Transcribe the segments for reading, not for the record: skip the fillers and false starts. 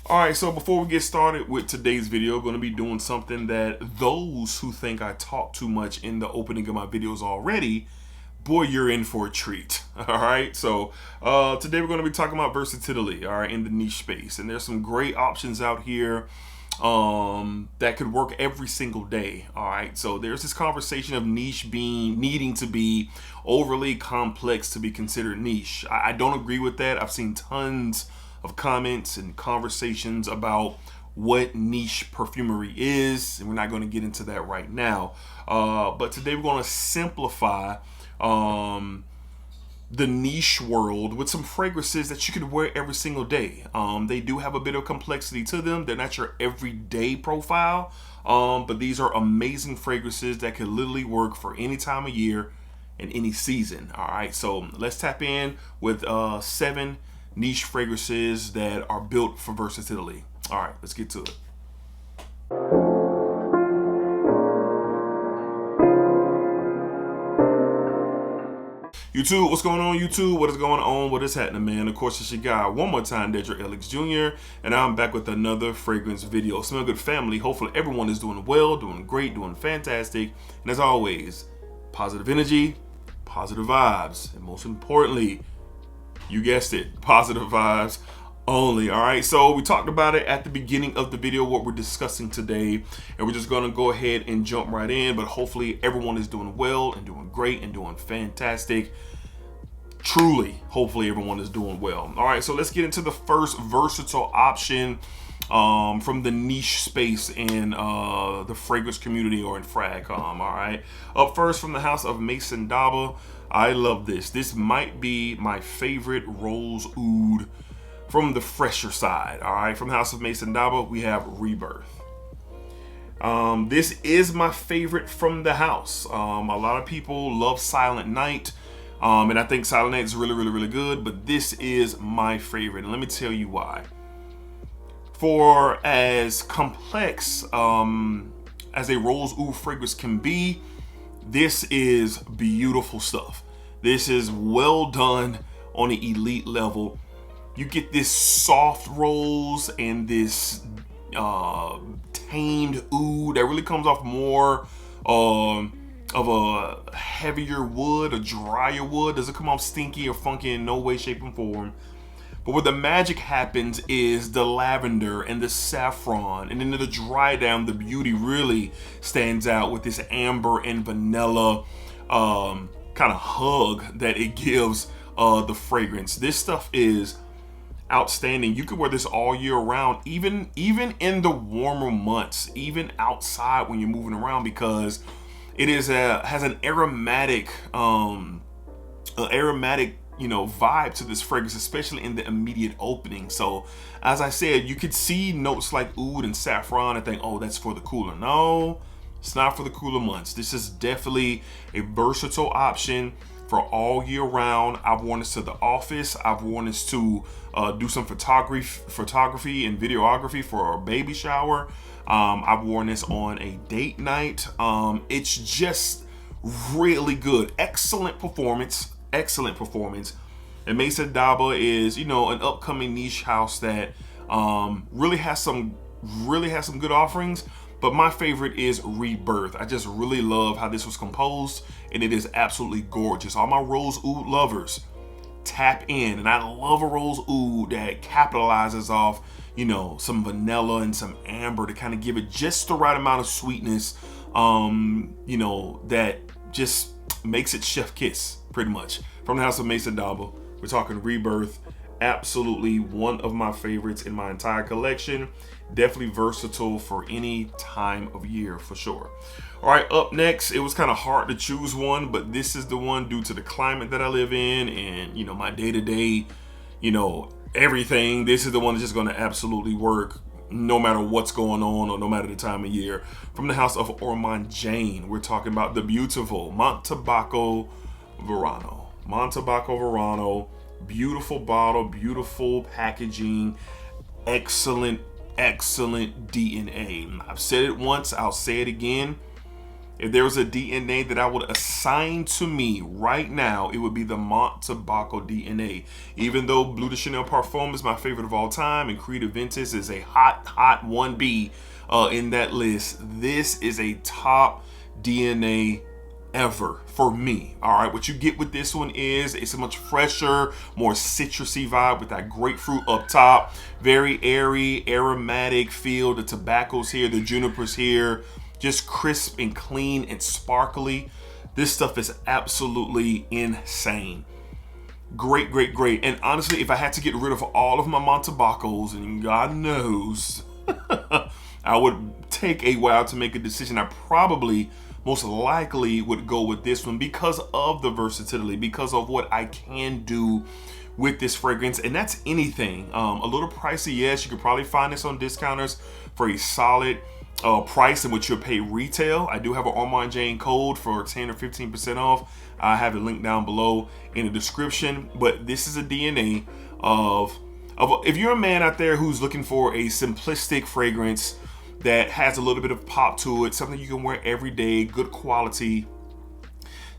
All right, so before we get started with today's video, I'm going to be doing something that those who think I talk too much in the opening of my videos already, boy, you're in for a treat. All right, so today we're going to be talking about versatility, all right, in the niche space. And there's some great options out here that could work every single day. All right, so there's this conversation of niche being needing to be overly complex to be considered niche. I don't agree with that. I've seen tons of comments and conversations about what niche perfumery is, and we're not going to get into that right now. But today we're going to simplify the niche world with some fragrances that you could wear every single day. They do have a bit of complexity to them. They're not your everyday profile, but these are amazing fragrances that could literally work for any time of year and any season. All right, so let's tap in with 7 niche fragrances that are built for versatility. All right, let's get to it. YouTube, what's going on, YouTube? What is going on? What is happening, man? Of course, it's your guy, one more time, DEDRICKHICKSJR, and I'm back with another fragrance video. Smell good, family. Hopefully everyone is doing well, doing great, doing fantastic. And as always, positive energy, positive vibes, and most importantly, you guessed it, positive vibes only. All right, so we talked about it at the beginning of the video, what we're discussing today, and we're just gonna go ahead and jump right in. But hopefully everyone is doing well and doing great and doing fantastic. Truly, hopefully everyone is doing well. All right, so let's get into the first versatile option from the niche space in the fragrance community or in frag. All right, up first from the house of Maison Daba. I love this. This might be my favorite rose oud from the fresher side. All right, from the house of Maison Daba, we have Rebirth. This is my favorite from the house. A lot of people love Silent Night, and I think Silent Night is really good, but this is my favorite, and let me tell you why. For as complex as a rose oud fragrance can be, this is beautiful stuff. This is well done on an elite level. You get this soft rose and this tamed oud that really comes off more of a heavier wood, a drier wood. Doesn't come off stinky or funky in no way, shape, and form. But where the magic happens is the lavender and the saffron, and then the dry down, the beauty really stands out with this amber and vanilla kind of hug that it gives the fragrance. This stuff is outstanding. You could wear this all year round, even in the warmer months, even outside when you're moving around, because it is has an aromatic vibe to this fragrance, especially in the immediate opening. So as I said, you could see notes like oud and saffron and think, oh, that's for the cooler. No, it's not for the cooler months. This is definitely a versatile option for all year round. I've worn this to the office. I've worn this to do some photography and videography for a baby shower. I've worn this on a date night. It's just really good. Excellent performance. And Maison Daba is, an upcoming niche house that really has some good offerings. But my favorite is Rebirth. I just really love how this was composed, and it is absolutely gorgeous. All my rose oud lovers, tap in. And I love a rose oud that capitalizes off, some vanilla and some amber to kind of give it just the right amount of sweetness, that just makes it chef kiss, pretty much. From the house of Maison Daba, we're talking Rebirth. Absolutely one of my favorites in my entire collection. Definitely versatile for any time of year, for sure. All right, up next, it was kind of hard to choose one, but this is the one due to the climate that I live in and, my day-to-day, everything. This is the one that's just going to absolutely work no matter what's going on or no matter the time of year. From the house of Ormond Jane, we're talking about the beautiful Montbaco Verono. Montbaco Verono, beautiful bottle, beautiful packaging, excellent DNA. I've said it once, I'll say it again. If there was a DNA that I would assign to me right now, it would be the Montbaco DNA. Even though Bleu de Chanel Parfum is my favorite of all time and Creed Aventus is a hot 1B in that list, this is a top DNA ever for me. All right, what you get with this one is it's a much fresher, more citrusy vibe with that grapefruit up top, very airy, aromatic feel. The tobaccos here, the junipers here, just crisp and clean and sparkly. This stuff is absolutely insane. Great, great, great. And honestly, if I had to get rid of all of my Montbacos, and God knows I would take a while to make a decision, I probably most likely would go with this one because of the versatility, because of what I can do with this fragrance. And that's anything. A little pricey, yes. You could probably find this on discounters for a solid price in which you'll pay retail. I do have an Armand Jane code for 10 or 15% off. I have it linked down below in the description. But this is a DNA of if you're a man out there who's looking for a simplistic fragrance that has a little bit of pop to it, something you can wear every day, good quality,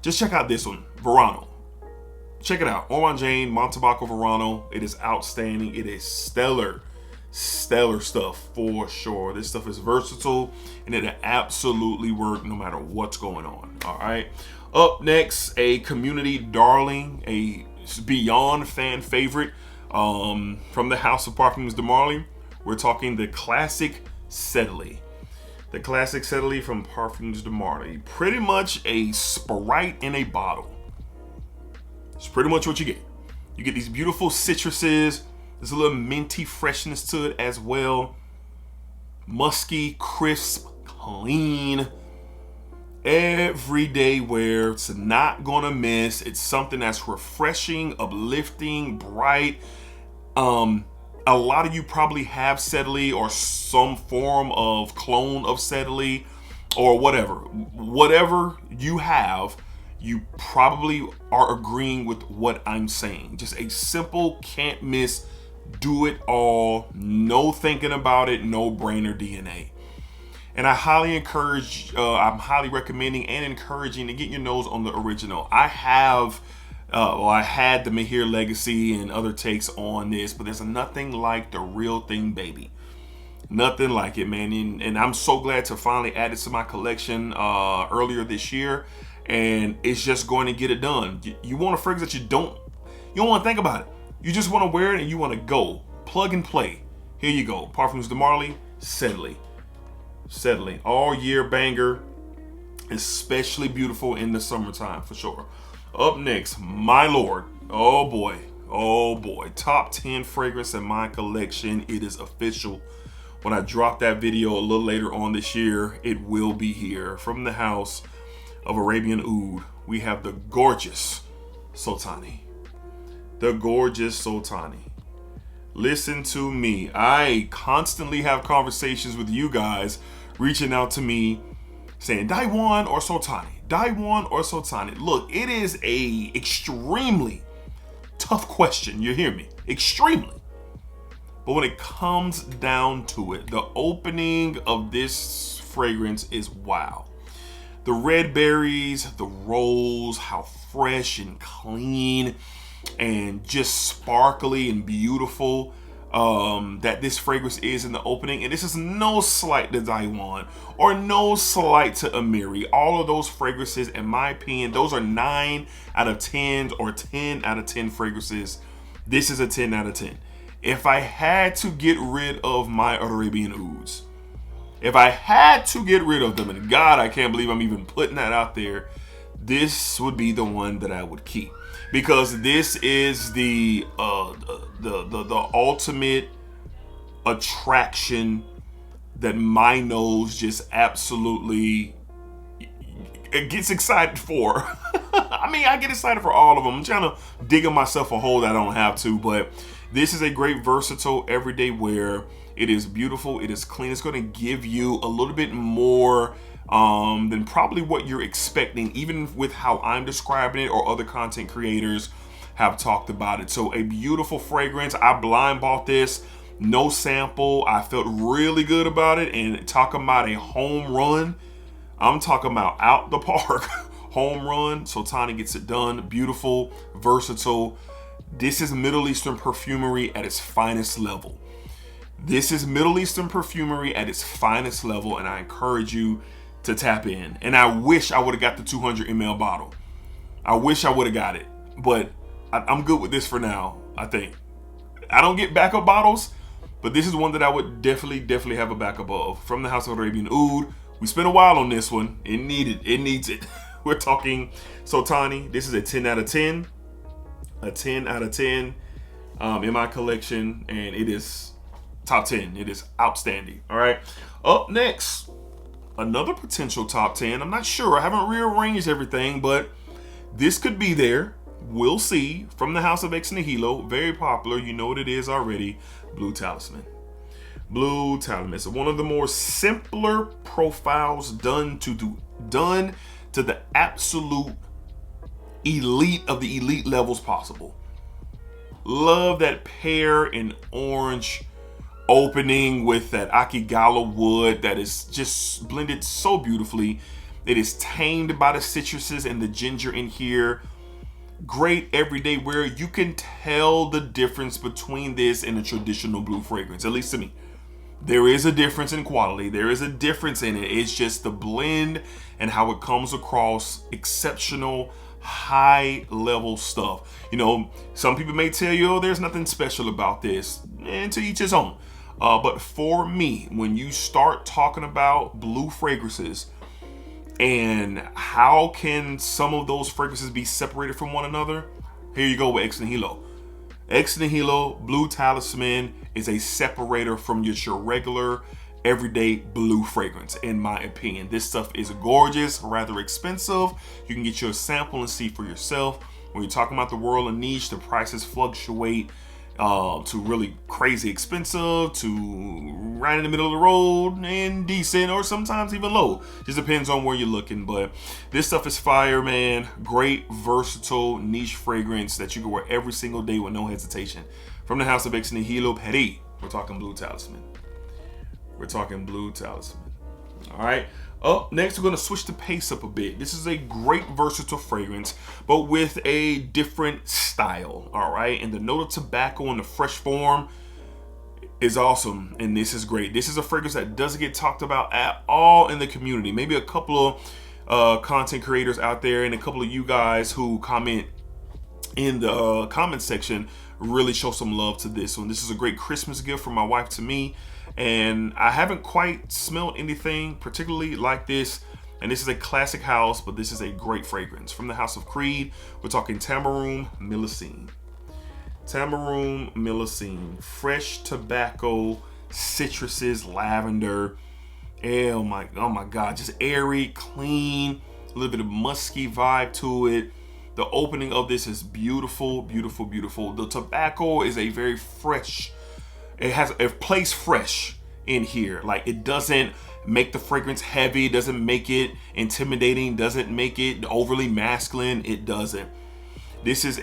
just check out this one, Verono. Check it out, Armand Jane, Montbaco Verono. It is outstanding. It is stellar stuff for sure. This stuff is versatile and it'll absolutely work no matter what's going on. All right. Up next, a community darling, a beyond fan favorite from the house of Parfums de Marley. We're talking the classic Sedley. The classic Sedley from Parfums de Marley. Pretty much a Sprite in a bottle. It's pretty much what you get. You get these beautiful citruses. There's a little minty freshness to it as well. Musky, crisp, clean. Everyday wear. It's not gonna miss. It's something that's refreshing, uplifting, bright. A lot of you probably have Sedley or some form of clone of Sedley or whatever. Whatever you have, you probably are agreeing with what I'm saying. Just a simple, can't miss, do it all, no thinking about it, no brainer DNA. And I highly encourage, I'm highly recommending and encouraging to get your nose on the original. I have I had the Mahir Legacy and other takes on this, but there's nothing like the real thing, baby. Nothing like it, man. And I'm so glad to finally add it to my collection earlier this year. And it's just going to get it done. You want a fragrance that you don't want to think about it. You just want to wear it and you want to go. Plug and play. Here you go. Parfums de Marley, Sedley. Sedley. All year banger. Especially beautiful in the summertime for sure. Up next, my lord. Oh boy. Top 10 fragrance in my collection. It is official. When I drop that video a little later on this year, it will be here. From the house of Arabian Oud, we have the gorgeous Sultani. The gorgeous Sultani. Listen to me. I constantly have conversations with you guys reaching out to me saying Daiwan or Sultani. Daiwan or Sultani. Look, it is a extremely tough question. You hear me? Extremely. But when it comes down to it, the opening of this fragrance is wow. The red berries, the rose, how fresh and clean and just sparkly and beautiful that this fragrance is in the opening. And this is no slight to Daiwan or no slight to Amiri. All of those fragrances, in my opinion, those are 9 out of 10 or 10 out of 10 fragrances. This is a 10 out of 10. If I had to get rid of my Arabian Ouds, if I had to get rid of them, and God, I can't believe I'm even putting that out there, this would be the one that I would keep. Because this is the ultimate attraction that my nose just absolutely it gets excited for. I mean, I get excited for all of them. I'm trying to dig in myself a hole that I don't have to, but this is a great versatile everyday wear. It is beautiful. It is clean. It's going to give you a little bit more than probably what you're expecting, even with how I'm describing it or other content creators have talked about it. So a beautiful fragrance. I blind bought this, no sample. I felt really good about it, and talking about a home run. I'm talking about out the park, home run. Sultani gets it done. Beautiful, versatile. This is Middle Eastern perfumery at its finest level. This is Middle Eastern perfumery at its finest level, and I encourage you to tap in. And I wish I would have got the 200 ml bottle. I wish I would have got it, but I'm good with this for now, I think. I don't get backup bottles, but this is one that I would definitely have a backup of. From the House of Arabian Oud. We spent a while on this one. It needs it. We're talking Sultani. This is a 10 out of 10. A 10 out of 10 in my collection, and it is top 10. It is outstanding. All right. Up next, another potential top 10. I'm not sure. I haven't rearranged everything, but this could be there. We'll see. From the House of Ex Nihilo. Very popular. You know what it is already. Blue Talisman. Blue Talisman. It's one of the more simpler profiles done to the absolute elite of the elite levels possible. Love that pear and orange opening with that Akigala wood that is just blended so beautifully. It is tamed by the citruses and the ginger in here. Great everyday wear. You can tell the difference between this and a traditional blue fragrance, at least to me. There is a difference in quality. There is a difference in it. It's just the blend and how it comes across. Exceptional, high level stuff. You know, some people may tell you, oh, there's nothing special about this. And to each his own. But for me, when you start talking about blue fragrances and how can some of those fragrances be separated from one another, here you go with Ex Nihilo. Ex Nihilo Blue Talisman is a separator from your regular everyday blue fragrance, in my opinion. This stuff is gorgeous, rather expensive. You can get you a sample and see for yourself. When you're talking about the world of niche, the prices fluctuate to really crazy expensive to right in the middle of the road and decent, or sometimes even low. Just depends on where you're looking. But this stuff is fire, man. Great, versatile, niche fragrance that you can wear every single day with no hesitation. From the House of Ex Nihilo Paris, we're talking Blue Talisman. We're talking Blue Talisman. All right. Up next, we're going to switch the pace up a bit. This is a great versatile fragrance, but with a different style. All right. And the note of tobacco in the fresh form is awesome. And this is great. This is a fragrance that doesn't get talked about at all in the community. Maybe a couple of content creators out there and a couple of you guys who comment in the comment section really show some love to this one. This is a great Christmas gift from my wife to me. And I haven't quite smelled anything particularly like this. And this is a classic house, but this is a great fragrance. From the House of Creed, we're talking Tamaroom Millisene. Tamaroom Millisene. Fresh tobacco, citruses, lavender. Oh my God. Just airy, clean, a little bit of musky vibe to it. The opening of this is beautiful, beautiful, beautiful. The tobacco is a very fresh. It has a place fresh in here. Like, it doesn't make the fragrance heavy, doesn't make it intimidating, doesn't make it overly masculine. It doesn't. This is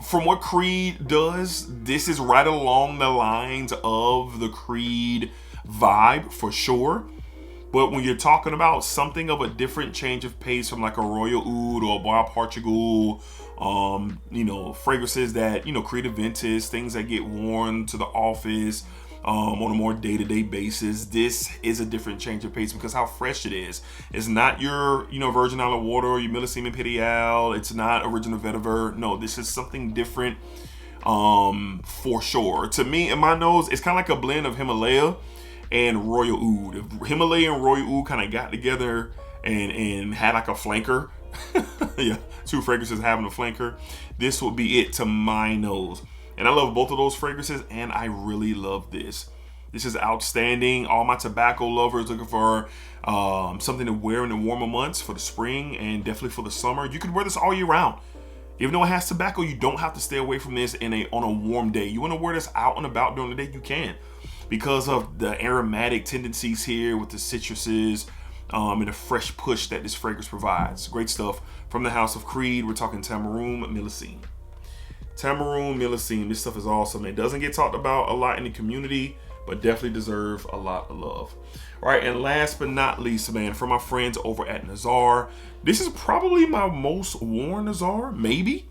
from what Creed does, this is right along the lines of the Creed vibe for sure. But when you're talking about something of a different change of pace from like a Royal Oud or a Bois Portugal, fragrances that, Creed Aventus, things that get worn to the office on a more day-to-day basis, this is a different change of pace because how fresh it is. It's not your, Virgin Island Water or your Millésime Impérial. It's not original vetiver. No, this is something different for sure. To me, in my nose, it's kind of like a blend of Himalaya and Royal Oud. If Himalaya and Royal Oud kind of got together and had like a flanker, yeah, two fragrances having a flanker, this would be it to my nose. And I love both of those fragrances, and I really love this. This is outstanding. All my tobacco lovers looking for something to wear in the warmer months for the spring and definitely for the summer. You can wear this all year round. Even though it has tobacco, you don't have to stay away from this on a warm day. You want to wear this out and about during the day, you can. Because of the aromatic tendencies here with the citruses and the fresh push that this fragrance provides. Great stuff. From the House of Creed, we're talking Tamaroom Millisene. Tamaroom Millisene, this stuff is awesome. It doesn't get talked about a lot in the community, but definitely deserve a lot of love. All right, and last but not least, man, for my friends over at Nazar, this is probably my most worn Nazar, maybe.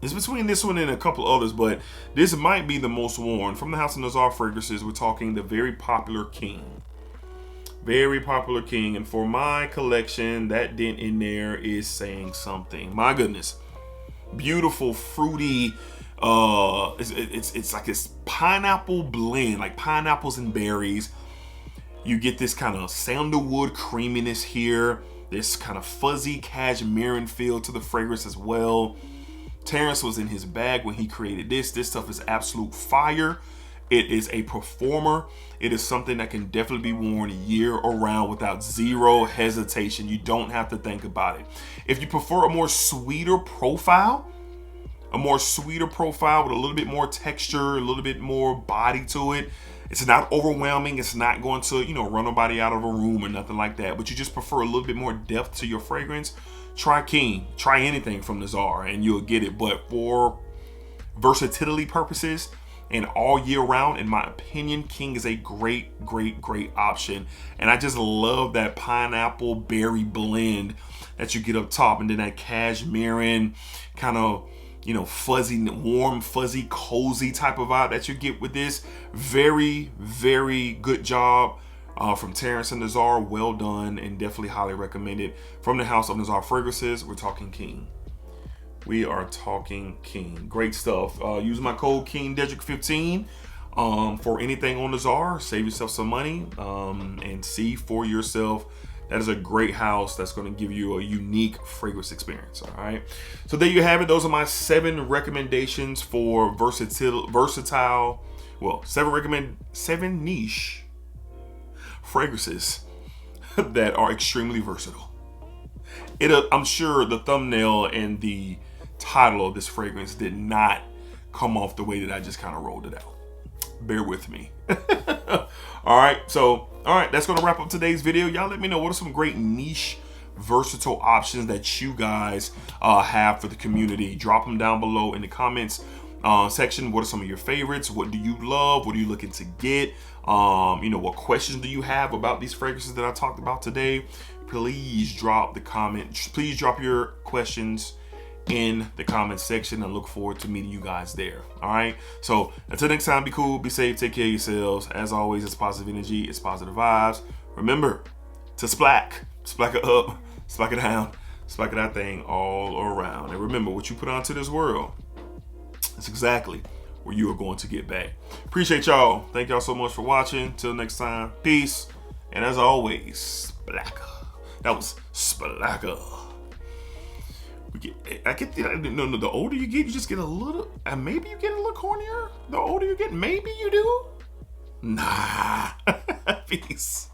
It's between this one and a couple others, but this might be the most worn. From the House of Nazar Fragrances, we're talking the very popular King. Very popular King. And for my collection, that dent in there is saying something. My goodness. Beautiful, fruity, it's like this pineapple blend, like pineapples and berries. You get this kind of sandalwood creaminess here. This kind of fuzzy cashmere feel to the fragrance as well. Terrence was in his bag when he created this. This stuff is absolute fire. It is a performer. It is something that can definitely be worn year around without zero hesitation. You don't have to think about it. If you prefer a more sweeter profile with a little bit more texture, a little bit more body to it, it's not overwhelming. It's not going to, run nobody out of a room or nothing like that. But you just prefer a little bit more depth to your fragrance, try King. Try anything from Nazar and you'll get it. But for versatility purposes and all year round, in my opinion, King is a great option. And I just love that pineapple berry blend that you get up top, and then that cashmere kind of, fuzzy, warm, fuzzy, cozy type of vibe that you get with this. Very good job from Terrence and Nazar. Well done, and definitely highly recommended. From the House of Nazar Fragrances, we're talking King. We are talking King. Great stuff. Use my code King Dedrick 15 for anything on Nazar. Save yourself some money and see for yourself. That is a great house that's going to give you a unique fragrance experience. All right. So there you have it. Those are my 7 recommendations for versatile. Well, 7 niche fragrances that are extremely versatile. I'm sure the thumbnail and the title of this fragrance did not come off the way that I just kind of rolled it out. Bear with me. All right, that's gonna wrap up today's video. Y'all let me know what are some great niche versatile options that you guys have for the community. Drop them down below in the comments section. What are some of your favorites? What do you love? What are you looking to get? What questions do you have about these fragrances that I talked about today? Please drop the comment. Please drop your questions in the comment section. I look forward to meeting you guys there. All right. So until next time, be cool, be safe, take care of yourselves. As always, it's positive energy, it's positive vibes. Remember to splack it up, splack it down, splack it that thing all around. And remember, what you put onto this world, it's exactly where you are going to get back. Appreciate y'all. Thank y'all so much for watching. Till next time, peace. And as always, splacker. That was splacker. The older you get, you just get a little, and maybe you get a little cornier. The older you get, maybe you do. Nah. Peace.